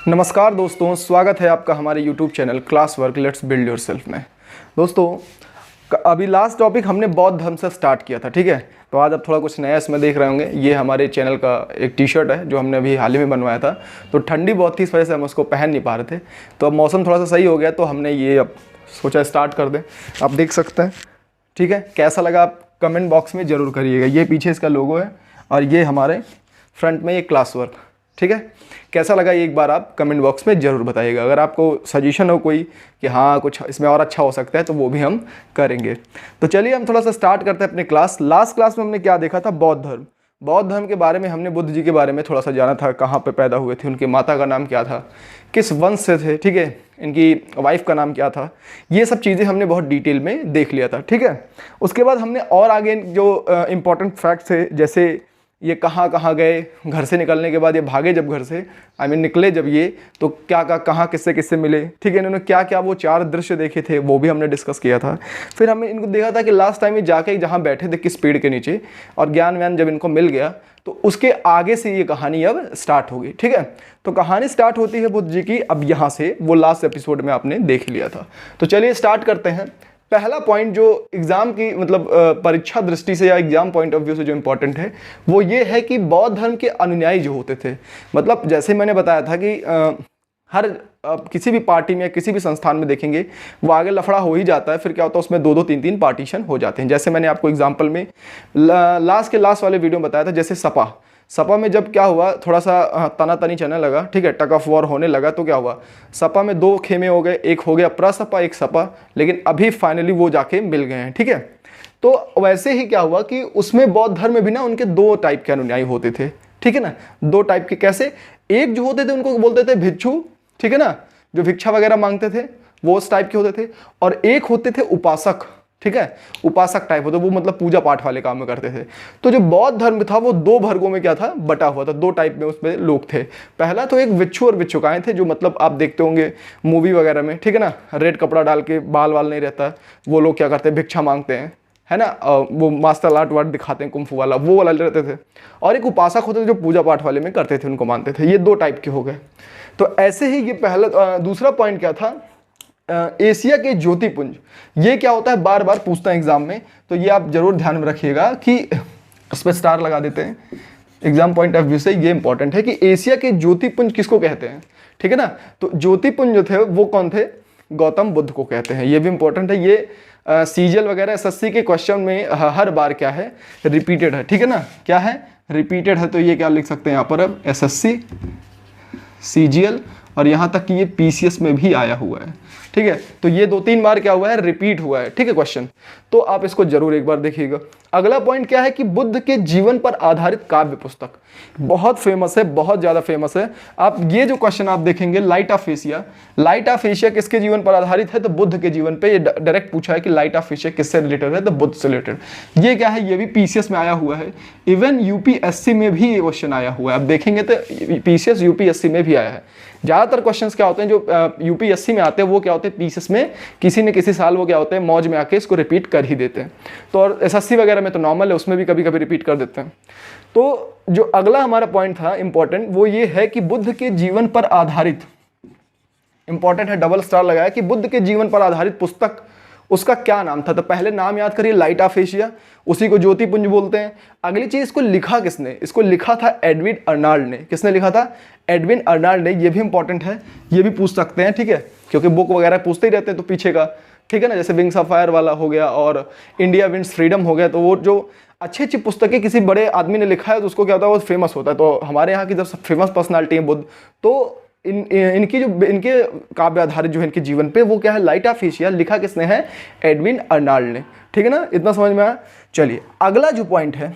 नमस्कार दोस्तों, स्वागत है आपका हमारे YouTube channel class work let's build yourself में। दोस्तों अभी लास्ट टॉपिक हमने बौद्ध धर्म से स्टार्ट किया था, ठीक है। तो आज आप थोड़ा कुछ नया इसमें देख रहे होंगे। ये हमारे चैनल का एक टी शर्ट है जो हमने अभी हाल ही में बनवाया था। तो ठंडी बहुत थी, इस वजह से हम उसको पहन नहीं पा रहे थे। तो अब मौसम थोड़ा सा सही हो गया तो हमने ये अब सोचा स्टार्ट कर दें। आप देख सकते हैं, ठीक है। कैसा लगा आप कमेंट बॉक्स में ज़रूर करिएगा। ये पीछे इसका लोगो है और ये हमारे फ्रंट में ये क्लास वर्क, ठीक है। कैसा लगा ये एक बार आप कमेंट बॉक्स में ज़रूर बताइएगा। अगर आपको सजेशन हो कोई कि हाँ कुछ इसमें और अच्छा हो सकता है तो वो भी हम करेंगे। तो चलिए हम थोड़ा सा स्टार्ट करते हैं अपनी क्लास। लास्ट क्लास में हमने क्या देखा था? बौद्ध धर्म। बौद्ध धर्म के बारे में हमने बुद्ध जी के बारे में थोड़ा सा जाना था। कहाँ पे पैदा हुए थे, उनकी माता का नाम क्या था, किस वंश से थे, ठीक है, इनकी वाइफ का नाम क्या था, ये सब चीज़ें हमने बहुत डिटेल में देख लिया था, ठीक है। उसके बाद हमने और आगे जो इम्पोर्टेंट फैक्ट्स थे, जैसे ये कहाँ कहाँ गए, घर से निकलने के बाद ये भागे जब घर से, निकले जब ये, तो क्या कहाँ किससे किससे मिले, ठीक है। इन्होंने क्या क्या वो 4 दृश्य देखे थे वो भी हमने डिस्कस किया था। फिर हमने इनको देखा था कि लास्ट टाइम ये जाके जहाँ बैठे थे किस पेड़ के नीचे, और ज्ञान व्यान जब इनको मिल गया तो उसके आगे से ये कहानी अब स्टार्ट होगी, ठीक है। तो कहानी स्टार्ट होती है बुद्ध जी की अब यहाँ से। वो लास्ट एपिसोड में आपने देख लिया था। तो चलिए स्टार्ट करते हैं। पहला पॉइंट जो एग्जाम की परीक्षा दृष्टि से या एग्जाम पॉइंट ऑफ व्यू से जो इंपॉर्टेंट है वो ये है कि बौद्ध धर्म के अनुयायी जो होते थे, जैसे मैंने बताया था कि हर किसी भी पार्टी में किसी भी संस्थान में देखेंगे वो आगे लफड़ा हो ही जाता है। फिर क्या होता है उसमें 2-2 3-3 पार्टीशन हो जाते हैं। जैसे मैंने आपको एग्जाम्पल में लास्ट वाले वीडियो में बताया था, जैसे सपा में जब क्या हुआ, थोड़ा सा तनातनी चलने लगा, ठीक है, टग ऑफ वॉर होने लगा, तो क्या हुआ, सपा में 2 खेमे हो गए, एक हो गया प्रसपा एक सपा, लेकिन अभी फाइनली वो जाके मिल गए हैं, ठीक है। तो वैसे ही क्या हुआ कि उसमें बौद्ध धर्म में भी ना उनके 2 टाइप के अनुयायी होते थे, ठीक है ना। 2 टाइप के कैसे? एक जो होते थे उनको बोलते थे भिक्षु, ठीक है ना, जो भिक्षा वगैरह मांगते थे वो उस टाइप के होते थे। और एक होते थे उपासक, ठीक है, उपासक टाइप होते, वो पूजा पाठ वाले काम में करते थे। तो जो बौद्ध धर्म था वो 2 वर्गों में क्या था, बटा हुआ था। 2 टाइप में उसमें लोग थे। पहला तो एक भिक्षु और भिक्षुकाएं थे, जो आप देखते होंगे मूवी वगैरह में, ठीक है ना, रेड कपड़ा डाल के, बाल वाल नहीं रहता, वो लोग क्या करते हैं, भिक्षा मांगते हैं, है ना। वो मार्शल आर्ट वार्ट दिखाते हैं, कुंफू वाला, वो वाला रहते थे। और एक उपासक होते थे जो पूजा पाठ वाले में करते थे, उनको मानते थे। ये 2 टाइप के हो गए। तो ऐसे ही ये पहला दूसरा पॉइंट क्या था, एशिया के ज्योतिपुंज। ये क्या होता है, बार बार पूछता है एग्जाम में, तो ये आप जरूर ध्यान में रखिएगा कि इस पर स्टार लगा देते हैं एग्जाम पॉइंट ऑफ व्यू से। ये इंपॉर्टेंट है कि एशिया के ज्योतिपुंज किसको कहते हैं, ठीक है ना। तो ज्योतिपुंज जो थे वो कौन थे, गौतम बुद्ध को कहते हैं। ये भी इंपॉर्टेंट है। ये सीजीएल वगैरह एसएससी के क्वेश्चन में हर बार क्या है, रिपीटेड है, ठीक है ना। क्या है, रिपीटेड है। तो ये क्या लिख सकते हैं यहाँ पर अब, एसएससी, सीजीएल, और यहाँ तक कि ये पीसीएस में भी आया हुआ है, ठीक है। तो ये 2-3 बार क्या हुआ है, रिपीट हुआ है, ठीक है क्वेश्चन। तो आप इसको जरूर एक बार देखिएगा। अगला पॉइंट क्या है कि बुद्ध के जीवन पर आधारित काव्य पुस्तक बहुत फेमस है, बहुत ज़्यादा फेमस है। आप ये जो क्वेश्चन आप देखेंगे, light of Asia, light of Asia किसके जीवन पर आधारित है, तो बुद्ध के जीवन पे। ये डायरेक्ट पूछा है कि लाइट ऑफ एशिया किससे रिलेटेड है, तो बुद्ध से रिलेटेड। ये क्या है, ये भी पीसीएस में आया हुआ है। इवन यूपीएससी में भी ये क्वेश्चन आया हुआ है। आप देखेंगे तो पीसीएस यूपीएससी में भी आया है। ज़्यादातर क्वेश्चंस क्या होते हैं जो यूपीएससी में आते हैं वो क्या होते हैं, पीसीएस में किसी न किसी साल वो क्या होते हैं, मौज में आके इसको रिपीट कर ही देते हैं। तो और एसएससी वगैरह में तो नॉर्मल है, उसमें भी कभी कभी रिपीट कर देते हैं। तो जो अगला हमारा पॉइंट था इंपॉर्टेंट, वो ये है कि बुद्ध के जीवन पर आधारित, इंपॉर्टेंट है, डबल स्टार लगाया, कि बुद्ध के जीवन पर आधारित पुस्तक, उसका क्या नाम था। तो पहले नाम याद करिए, लाइट ऑफ एशिया, उसी को ज्योतिपुंज बोलते हैं। अगली चीज, इसको लिखा किसने, इसको लिखा था एडविन अर्नाल्ड ने। किसने लिखा था, एडविन अर्नाल्ड ने। ये भी इंपॉर्टेंट है, ये भी पूछ सकते हैं, ठीक है, क्योंकि बुक वगैरह पूछते ही रहते हैं तो पीछे का, ठीक है ना। जैसे विंग्स ऑफ फायर वाला हो गया और इंडिया विंस फ्रीडम हो गया। तो वो जो अच्छी अच्छी पुस्तकें किसी बड़े आदमी ने लिखा है तो उसको क्या होता है, वो फेमस होता है। तो हमारे यहाँ की जब फेमस पर्सनालिटी है बुद्ध, तो इनके काव्य आधारित जो है इनके जीवन पे, वो क्या है, लाइट ऑफ एशिया। लिखा किसने है, एडविन अर्नाल्ड ने, ठीक है ना। इतना समझ में आया। चलिए अगला जो पॉइंट है,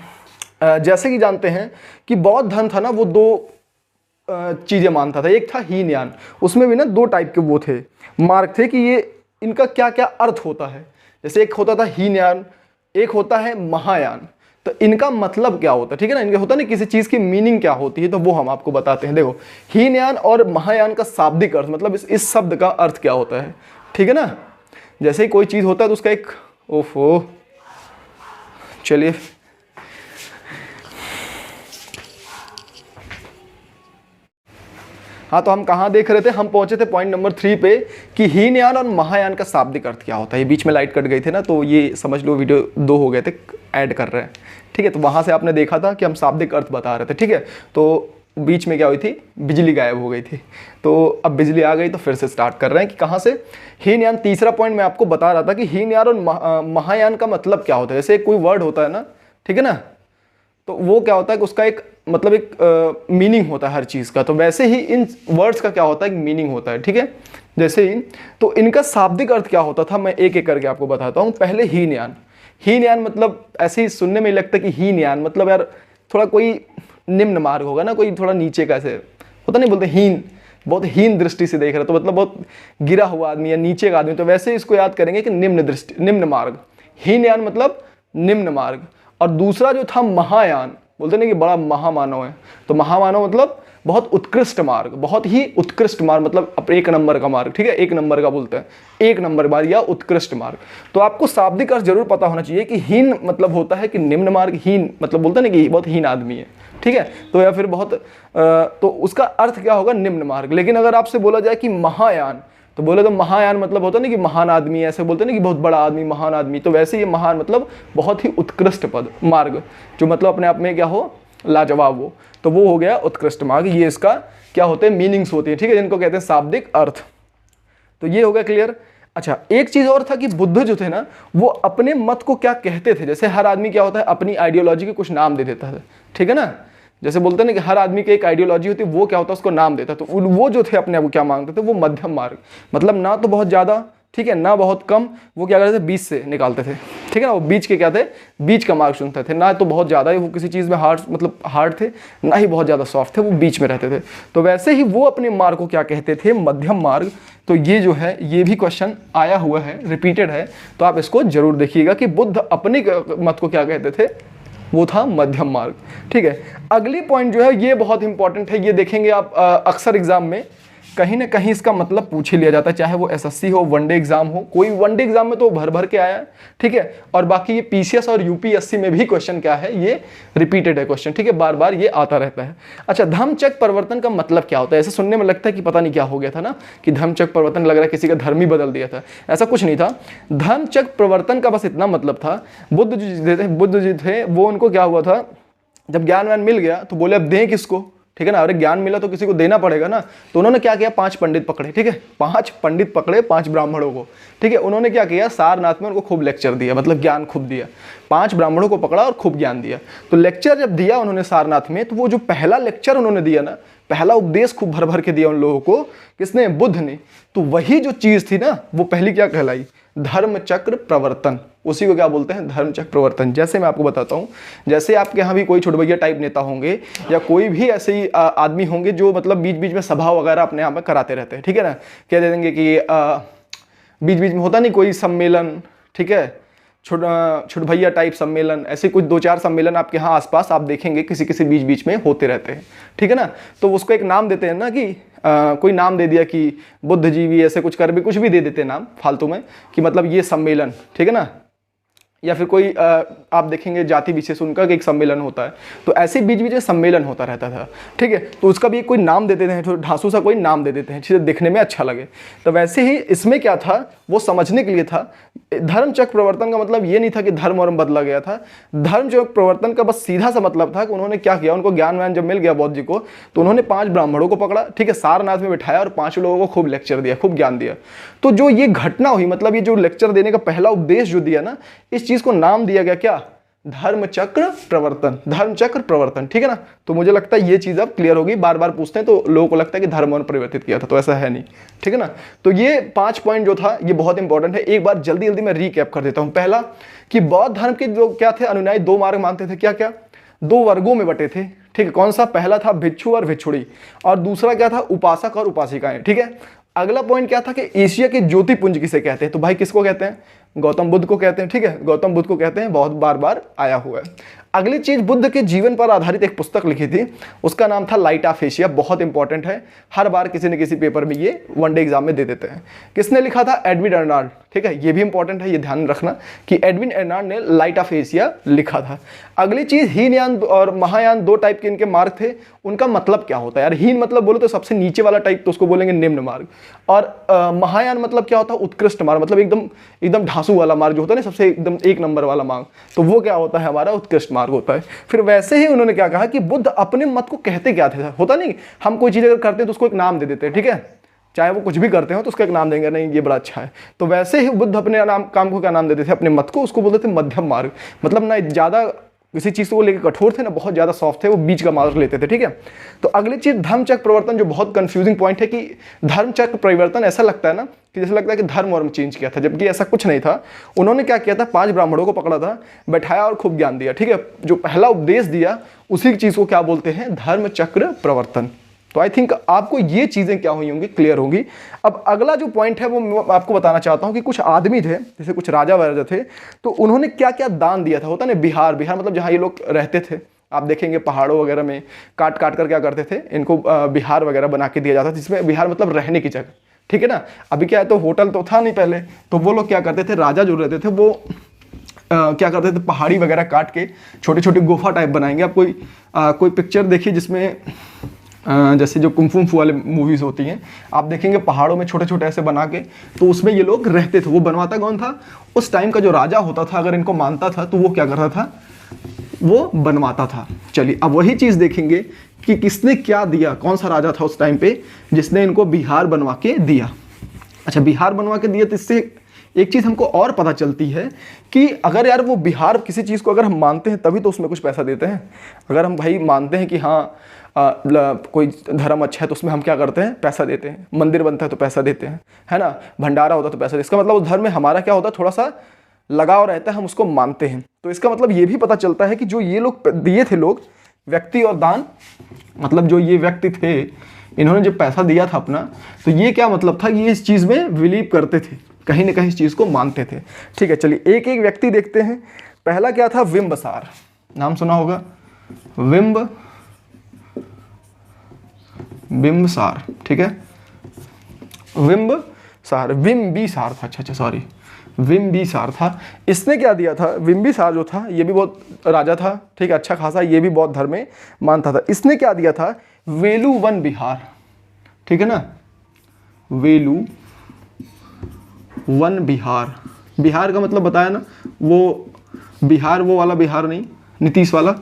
जैसे कि जानते हैं कि बौद्ध धर्म था ना, वो 2 चीजें मानता था। एक था हीनयान, उसमें भी ना 2 टाइप के वो थे, मार्ग थे कि ये इनका क्या क्या अर्थ होता है। जैसे एक होता था हीनयान, एक होता है महायान। तो इनका मतलब क्या होता है, ठीक है ना, इनका होता नहीं किसी चीज की मीनिंग क्या होती है, तो वो हम आपको बताते हैं। देखो, हीनयान और महायान का शाब्दिक अर्थ, इस शब्द का अर्थ क्या होता है, ठीक है ना। जैसे ही कोई चीज होता है तो उसका एक, ओफो, चलिए हाँ, तो हम कहाँ देख रहे थे, हम पहुंचे थे पॉइंट नंबर 3 पे कि हीनयान और महायान का शाब्दिक अर्थ क्या होता है। ये बीच में लाइट कट गई थी ना, तो ये समझ लो वीडियो 2 हो गए थे, ऐड कर रहे हैं, ठीक है। तो वहाँ से आपने देखा था कि हम शाब्दिक अर्थ बता रहे थे, ठीक है। तो बीच में क्या हुई थी, बिजली गायब हो गई थी, तो अब बिजली आ गई, तो फिर से स्टार्ट कर रहे हैं कि कहाँ से, हीनयान। तीसरा पॉइंट मैं आपको बता रहा था कि हीनयान और महायान का मतलब क्या होता है। जैसे कोई वर्ड होता है ना, ठीक है ना, तो वो क्या होता है कि उसका एक मतलब एक मीनिंग होता है हर चीज़ का, तो वैसे ही इन वर्ड्स का क्या होता है, एक मीनिंग होता है, ठीक है। जैसे ही तो इनका शाब्दिक अर्थ क्या होता था, मैं एक एक करके आपको बताता हूँ। पहले हीनयान, हीनयान मतलब ऐसे ही सुनने में लगता है कि हीनयान मतलब यार थोड़ा कोई निम्न मार्ग होगा ना, कोई थोड़ा नीचे का, ऐसे होता नहीं, बोलते हीन, बहुत हीन दृष्टि से देख रहा है, तो मतलब बहुत गिरा हुआ आदमी या नीचे का आदमी, तो वैसे इसको याद करेंगे कि निम्न दृष्टि, निम्न मार्ग। हीनयान मतलब निम्न मार्ग। और दूसरा जो था महायान, बोलते नहीं कि बड़ा महामानव है, तो महामानव मतलब बहुत उत्कृष्ट मार्ग, बहुत ही उत्कृष्ट मार्ग, मतलब एक नंबर का मार्ग, ठीक है, एक नंबर का बोलते हैं, एक नंबर मार्ग या उत्कृष्ट मार्ग। तो आपको शाब्दिक अर्थ जरूर पता होना चाहिए कि हीन मतलब होता है कि निम्न मार्ग, हीन मतलब बोलते हैं ना कि बहुत हीन आदमी है, ठीक है, तो या फिर बहुत तो उसका अर्थ क्या होगा, निम्न मार्ग। लेकिन अगर आपसे बोला जाए कि महायान, तो बोले तो महायान मतलब होता नहीं कि महान आदमी, ऐसे बोलते नहीं कि बहुत बड़ा आदमी, महान आदमी, तो वैसे ये महान मतलब बहुत ही उत्कृष्ट पद मार्ग, जो मतलब अपने आप में क्या हो, लाजवाब हो, तो वो हो गया उत्कृष्ट मार्ग। ये इसका क्या होते हैं, मीनिंग्स होती है, ठीक है, जिनको कहते हैं शाब्दिक अर्थ। तो ये हो गया क्लियर। अच्छा, एक चीज और था कि बुद्ध जो थे ना, वो अपने मत को क्या कहते थे। जैसे हर आदमी क्या होता है, अपनी आइडियोलॉजी के कुछ नाम दे देता है, ठीक है ना। जैसे बोलते हैं ना कि हर आदमी की एक आइडियोलॉजी होती है, वो क्या होता है, उसको नाम देता है। तो वो जो थे अपने आप को क्या मांगते थे, वो मध्यम मार्ग, मतलब ना तो बहुत ज़्यादा, ठीक है, ना बहुत कम, वो क्या करते थे, बीच से निकालते थे, ठीक है ना। वो बीच के क्या थे, बीच का मार्ग चुनते थे, ना तो बहुत ज़्यादा वो किसी चीज़ में हार्ड, मतलब हार्ड थे, ना ही बहुत ज़्यादा सॉफ्ट थे, वो बीच में रहते थे। तो वैसे ही वो अपने मार्ग को क्या कहते थे, मध्यम मार्ग। तो ये जो है, ये भी क्वेश्चन आया हुआ है, रिपीटेड है, तो आप इसको जरूर देखिएगा कि बुद्ध अपने मत को क्या कहते थे, वो था मध्यम मार्ग, ठीक है। अगली पॉइंट जो है ये बहुत इंपॉर्टेंट है, ये देखेंगे आप अक्सर एग्जाम में कहीं ना कहीं इसका मतलब पूछ ही लिया जाता है, चाहे वो एसएससी हो, वनडे एग्जाम हो, कोई वनडे एग्जाम में तो भर भर के आया है, ठीक है। और बाकी ये पीसीएस और यूपीएससी में भी क्वेश्चन क्या है, ये रिपीटेड है क्वेश्चन, ठीक है, बार बार ये आता रहता है। अच्छा, धम्मचक्र परिवर्तन का मतलब क्या होता है। ऐसे सुनने में लगता है कि पता नहीं क्या हो गया था ना, कि धम्मचक्र परिवर्तन, लग रहा है किसी का धर्म ही बदल दिया था, ऐसा कुछ नहीं था। धम्मचक्र परिवर्तन का बस इतना मतलब था, बुद्ध जी थे वो, उनको क्या हुआ था, जब ज्ञान व्यान मिल गया तो बोले अब दें किसको, ठीक है ना, अरे ज्ञान मिला तो किसी को देना पड़ेगा ना। तो उन्होंने क्या किया, 5 पंडित पकड़े, ठीक है, 5 पंडित पकड़े, 5 ब्राह्मणों को, ठीक है। उन्होंने क्या किया, सारनाथ में उनको खूब लेक्चर दिया, मतलब ज्ञान खूब दिया। 5 ब्राह्मणों को पकड़ा और खूब ज्ञान दिया। तो लेक्चर जब दिया उन्होंने सारनाथ में, तो वो जो पहला लेक्चर उन्होंने दिया ना, पहला उपदेश खूब भर भर के दिया उन लोगों को, किसने, बुद्ध ने। तो वही जो चीज थी ना, वो पहली क्या कहलाई, धर्मचक्र प्रवर्तन। उसी को क्या बोलते हैं, धर्मचक्र प्रवर्तन। जैसे मैं आपको बताता हूँ, जैसे आपके यहाँ भी कोई छुटभैया टाइप नेता होंगे, या कोई भी ऐसे ही आदमी होंगे जो मतलब बीच बीच में सभा वगैरह अपने यहाँ पे कराते रहते हैं, ठीक है ना। कह दे देंगे कि बीच बीच में होता नहीं कोई सम्मेलन, ठीक है, छुटभैया टाइप सम्मेलन, ऐसे कुछ 2-4 सम्मेलन आपके यहाँ आसपास आप देखेंगे किसी किसी बीच बीच में होते रहते हैं, ठीक है ना। तो उसको एक नाम देते हैं ना, कि कोई नाम दे दिया कि बुद्धिजीवी, ऐसे कुछ कर भी कुछ भी दे देते हैं नाम फालतू में, कि मतलब ये सम्मेलन, ठीक है ना। या फिर कोई आप देखेंगे जाति विशेष उनका एक सम्मेलन होता है, तो ऐसे बीच बीच में सम्मेलन होता रहता था, ठीक है। तो उसका भी कोई नाम दे देते हैं, तो ढांसू सा कोई नाम दे देते हैं, चीज़ें दिखने में अच्छा लगे। तो वैसे ही इसमें क्या था, वो समझने के लिए था। धर्मचक्र प्रवर्तन का मतलब ये नहीं था कि धर्म वर्म बदला गया था। धर्मचक्र प्रवर्तन का बस सीधा सा मतलब था कि उन्होंने क्या किया, उनको ज्ञान व्यान जब मिल गया बौद्ध जी को, तो उन्होंने 5 ब्राह्मणों को पकड़ा, ठीक है, सारनाथ में बिठाया और 5 लोगों को खूब लेक्चर दिया, खूब ज्ञान दिया। तो जो ये घटना हुई, मतलब ये जो लेक्चर देने का पहला उपदेश जो दिया ना, इस चीज को नाम दिया गया क्या, धर्मचक्र प्रवर्तन, धर्मचक्र प्रवर्तन, ठीक है ना। तो मुझे लगता है ये चीज अब क्लियर होगी। बार बार पूछते हैं तो लोगों को लगता है कि धर्म और परिवर्तित किया था, तो ऐसा है नहीं, ठीक है ना। तो ये 5 पॉइंट जो था ये बहुत इंपॉर्टेंट है। एक बार जल्दी जल्दी मैं रीकैप कर देता हूं। पहला कि बौद्ध धर्म के जो क्या थे अनुयायी 2 मार्ग मानते थे, क्या क्या, 2 वर्गों में बटे थे, ठीक है। कौन सा, पहला था भिक्षु और भिक्षुणी, और दूसरा क्या था, उपासक और उपासिकाएं, ठीक है। अगला पॉइंट क्या था कि एशिया के ज्योतिपुंज किसे कहते हैं, तो भाई किसको कहते हैं, गौतम बुद्ध को कहते हैं, ठीक है, गौतम बुद्ध को कहते हैं, बहुत बार बार आया हुआ है। अगली चीज, बुद्ध के जीवन पर आधारित एक पुस्तक लिखी थी, उसका नाम था लाइट ऑफ एशिया। बहुत इंपॉर्टेंट है, हर बार किसी न किसी पेपर में ये वनडे एग्जाम में दे देते हैं। किसने लिखा था? Edwin Arnold. ठीक है, ये भी इंपॉर्टेंट है, ये ध्यान रखना कि एडविन अर्नाल्ड ने लाइट ऑफ एशिया लिखा था। अगली चीज, हीनयान और महायान, दो टाइप के इनके मार्ग थे। उनका मतलब क्या होता है यार? हीन मतलब बोलो तो सबसे नीचे वाला टाइप, तो उसको बोलेंगे निम्न मार्ग। और महायान मतलब क्या होता है? उत्कृष्ट मार्ग, मतलब एकदम एकदम ढांसू वाला मार्ग जो होता है ना, सबसे एकदम एक नंबर वाला मार्ग, तो वो क्या होता है? हमारा उत्कृष्ट मार्ग होता है। फिर वैसे ही उन्होंने क्या कहा कि बुद्ध अपने मत को कहते क्या थे? होता नहीं, हम कोई चीज़ अगर करते हैं तो उसको एक नाम दे देते हैं, ठीक है, चाहे वो कुछ भी करते हो तो उसका एक नाम देंगे, नहीं ये बड़ा अच्छा है। तो वैसे ही बुद्ध अपने काम को क्या नाम देते थे? अपने मत को, उसको बोलते थे मध्यम मार्ग। मतलब ना ज़्यादा किसी चीज़ को लेकर कठोर थे, ना बहुत ज़्यादा सॉफ्ट थे, वो बीच का मार्ग लेते थे। ठीक है, तो अगली चीज़ धर्मचक्र परिवर्तन, जो बहुत कंफ्यूजिंग पॉइंट है कि धर्मचक्र परिवर्तन, ऐसा लगता है ना कि जैसे लगता है कि धर्म वर्म चेंज किया था, जबकि ऐसा कुछ नहीं था। उन्होंने क्या किया था? 5 ब्राह्मणों को पकड़ा था, बैठाया और खूब ज्ञान दिया। ठीक है, जो पहला उपदेश दिया उसी चीज़ को क्या बोलते हैं? धर्मचक्र प्रवर्तन। तो आई थिंक आपको ये चीज़ें क्या हुई होंगी? क्लियर होंगी। अब अगला जो पॉइंट है वो मैं आपको बताना चाहता हूँ कि कुछ आदमी थे, जैसे कुछ राजा वाजा थे, तो उन्होंने क्या क्या दान दिया था। होता ना बिहार मतलब जहाँ ये लोग रहते थे, आप देखेंगे पहाड़ों वगैरह में काट काट कर क्या करते थे, इनको बिहार वगैरह बना के दिया जाता था, जिसमें बिहार मतलब रहने की जगह। ठीक है ना, अभी क्या है, तो होटल तो था नहीं पहले, तो वो लोग क्या करते थे, राजा जो रहते थे वो क्या करते थे, पहाड़ी वगैरह काट के छोटे छोटे गुफा टाइप बनाएंगे। आप कोई पिक्चर देखिए जिसमें जैसे जो कुंफू वाले मूवीज़ होती हैं, आप देखेंगे पहाड़ों में छोटे छोटे ऐसे बना के, तो उसमें ये लोग रहते थे। वो बनवाता कौन था? उस टाइम का जो राजा होता था, अगर इनको मानता था तो वो क्या करता था? वो बनवाता था। चलिए अब वही चीज़ देखेंगे कि किसने क्या दिया, कौन सा राजा था उस टाइम पे जिसने इनको बिहार बनवा के दिया। अच्छा, बिहार बनवा के दिया, तो इससे एक चीज़ हमको और पता चलती है कि अगर यार वो बिहार किसी चीज़ को अगर हम मानते हैं तभी तो उसमें कुछ पैसा देते हैं। अगर हम भाई मानते हैं कि हाँ कोई धर्म अच्छा है तो उसमें हम क्या करते हैं? पैसा देते हैं। मंदिर बनता है तो पैसा देते हैं, है ना, भंडारा होता है तो पैसा देते हैं। इसका मतलब उस धर्म में हमारा क्या होता है? थोड़ा सा लगाव रहता है, हम उसको मानते हैं। तो इसका मतलब ये भी पता चलता है कि जो ये लोग दिए थे लोग, व्यक्ति और दान, मतलब जो ये व्यक्ति थे, इन्होंने जो पैसा दिया था अपना, तो ये क्या मतलब था? ये इस चीज़ में बिलीव करते थे, कहीं ना कहीं इस चीज़ को मानते थे। ठीक है, चलिए एक एक व्यक्ति देखते हैं। पहला क्या था? बिंबसार, नाम सुना होगा, बिंबसार। ठीक है, बिंबसार था, अच्छा सॉरी, बिंबिसार था। इसने क्या दिया था? बिंबिसार जो था ये भी बहुत राजा था, ठीक है, अच्छा खासा, ये भी बहुत धर्म में मानता था। इसने क्या दिया था? वेलू वन बिहार। ठीक है ना, वेलू वन बिहार। बिहार का मतलब बताया ना, वो बिहार वो वाला बिहार नहीं, नीतीश वाला।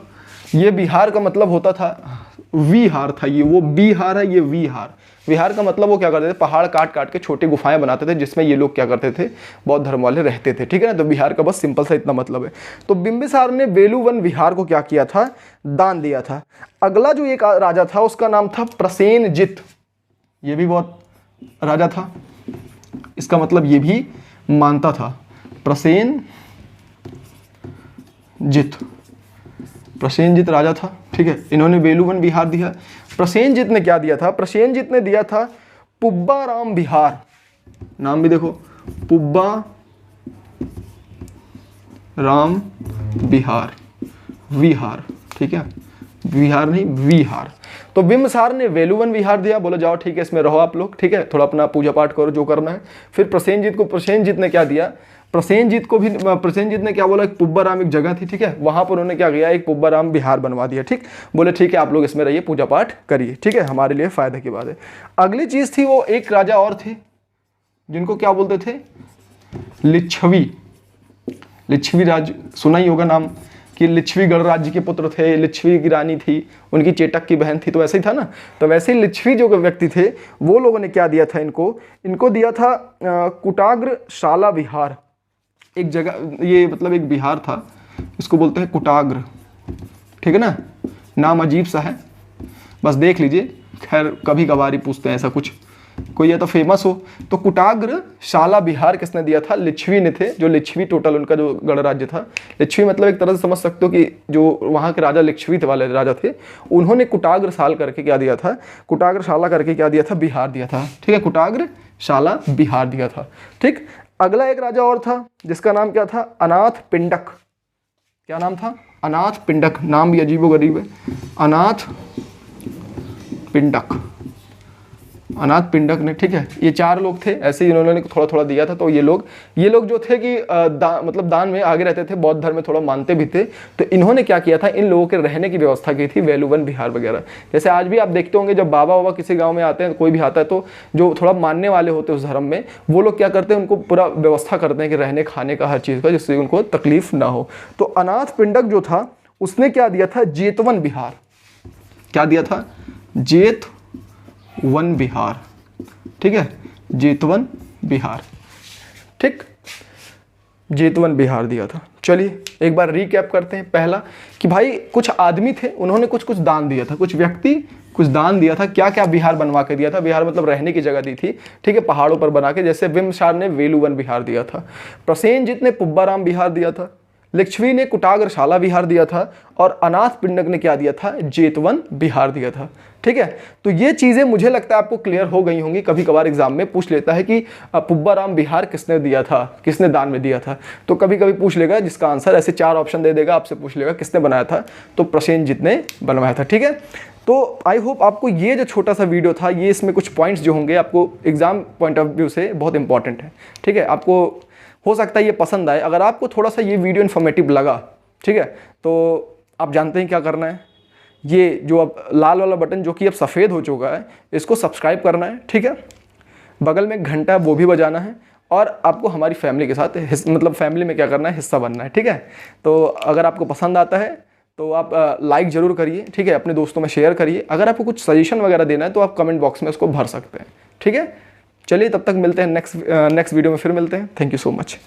ये बिहार का मतलब होता था विहार था, ये वो बिहार है, ये विहार। विहार का मतलब वो क्या करते थे? पहाड़ काट काट के छोटी गुफाएं बनाते थे, जिसमें ये लोग क्या करते थे? बौद्ध धर्म वाले रहते थे। ठीक है ना, तो बिहार का बस सिंपल सा इतना मतलब है। तो बिंबिसार ने वेलुवन विहार को क्या किया था? दान दिया था। अगला जो एक राजा था उसका नाम था प्रसेनजित। ये भी बहुत राजा था, इसका मतलब ये भी मानता था, प्रसेनजित राजा था। ठीक है, इन्होंने वेलुवन बिहार दिया। प्रसेनजित ने क्या दिया था? प्रसेनजित ने दिया था पुब्बा राम बिहार। नाम भी देखो, पुब्बा राम बिहार, विहार। ठीक है, विहार नहीं, विहार। तो बिंबिसार ने वेलुवन विहार दिया, बोलो जाओ ठीक है इसमें रहो आप लोग, ठीक है, थोड़ा अपना पूजा पाठ करो जो करना है। फिर प्रसेनजित ने क्या दिया? प्रसेनजित ने क्या बोला? एक पुब्बाराम एक जगह थी, ठीक है, वहां पर उन्होंने क्या किया? एक पुब्बाराम बिहार बनवा दिया। ठीक, बोले ठीक है आप लोग इसमें रहिए, पूजा पाठ करिए, ठीक है, हमारे लिए फायदे की बात है। अगली चीज थी, वो एक राजा और थे जिनको क्या बोलते थे? लिच्छवी राज, सुना ही होगा नाम कि लिच्छवी गणराज्य के पुत्र थे, लिच्छवी की रानी थी, उनकी चेटक की बहन थी, तो वैसे ही था ना। तो वैसे ही लिच्छवी जो व्यक्ति थे वो लोगों ने क्या दिया था? इनको दिया था कुटाग्र शाला बिहार। एक जगह, ये मतलब एक बिहार था, इसको बोलते हैं कुटाग्र। ठीक है ना, नाम अजीब सा है, बस देख लीजिए, खैर कभी कभार ही पूछते हैं ऐसा कुछ, कोई या तो फेमस हो। तो कुटाग्र शाला बिहार किसने दिया था? लिच्छवी ने थे। जो लिच्छवी टोटल उनका जो गणराज्य था, लिच्छवी मतलब एक तरह से समझ सकते हो कि जो वहाँ के राजा लिच्छवी वाले राजा थे, उन्होंने कुटाग्र साल करके क्या दिया था? कुटाग्र शाला करके क्या दिया था? बिहार दिया था। ठीक है, कुटाग्र शाला बिहार दिया था। ठीक, अगला एक राजा और था जिसका नाम क्या था? अनाथ पिंडक। क्या नाम था? अनाथ पिंडक। नाम भी अजीबोगरीब है, अनाथ पिंडक, अनाथ पिंडक ने, ठीक है। ये 4 लोग थे, ऐसे ही इन्होंने थोड़ा थोड़ा दिया था। तो ये लोग जो थे कि मतलब दान में आगे रहते थे, बौद्ध धर्म में थोड़ा मानते भी थे। तो इन्होंने क्या किया था, इन लोगों के रहने की व्यवस्था की थी, वेलुवन विहार वगैरह। जैसे आज भी आप देखते होंगे जब बाबा बाबा किसी गाँव में आते हैं, कोई भी आता है, तो जो थोड़ा मानने वाले होते हैं उस धर्म में, वो लोग क्या करते हैं, उनको पूरा व्यवस्था करते हैं कि रहने खाने का, हर चीज़ का, जिससे उनको तकलीफ ना हो। तो अनाथ पिंडक जो था उसने क्या दिया था, जेतवन विहार। क्या दिया था? जेतवन विहार, ठीक है, जेतवन विहार, ठीक, जेतवन विहार दिया था। चलिए एक बार रिकैप करते हैं। पहला कि भाई कुछ आदमी थे, उन्होंने कुछ दान दिया था, कुछ व्यक्ति कुछ दान दिया था। क्या क्या विहार बनवा के दिया था? विहार मतलब रहने की जगह दी थी, ठीक है, पहाड़ों पर बना के। जैसे बिम्बसार ने वेलुवन विहार दिया था, प्रसेनजित ने पुब्बाराम विहार दिया था, लिच्छवी ने कुटाग्रशाला विहार दिया था, और अनाथ पिंडक ने क्या दिया था, जेतवन विहार दिया था, ठीक है। तो ये चीज़ें मुझे लगता है आपको क्लियर हो गई होंगी। कभी कभार एग्जाम में पूछ लेता है कि पुब्बाराम विहार किसने दिया था, किसने दान में दिया था। तो कभी कभी पूछ लेगा, जिसका आंसर ऐसे 4 ऑप्शन दे देगा, आपसे पूछ लेगा किसने बनाया था, तो प्रसेनजित ने बनवाया था, ठीक है। तो आई होप आपको ये जो छोटा सा वीडियो था, ये इसमें कुछ पॉइंट्स जो होंगे आपको एग्जाम पॉइंट ऑफ व्यू से बहुत इंपॉर्टेंट है, ठीक है। आपको हो सकता है ये पसंद आए। अगर आपको थोड़ा सा ये वीडियो इन्फॉर्मेटिव लगा, ठीक है, तो आप जानते हैं क्या करना है। ये जो अब लाल वाला बटन जो कि अब सफ़ेद हो चुका है, इसको सब्सक्राइब करना है, ठीक है। बगल में घंटा वो भी बजाना है, और आपको हमारी फैमिली के साथ मतलब फैमिली में क्या करना है, हिस्सा बनना है, ठीक है। तो अगर आपको पसंद आता है तो आप लाइक ज़रूर करिए, ठीक है, अपने दोस्तों में शेयर करिए। अगर आपको कुछ सजेशन वगैरह देना है तो आप कमेंट बॉक्स में उसको भर सकते हैं, ठीक है। चलिए तब तक मिलते हैं नेक्स्ट वीडियो में, फिर मिलते हैं। Thank you so much.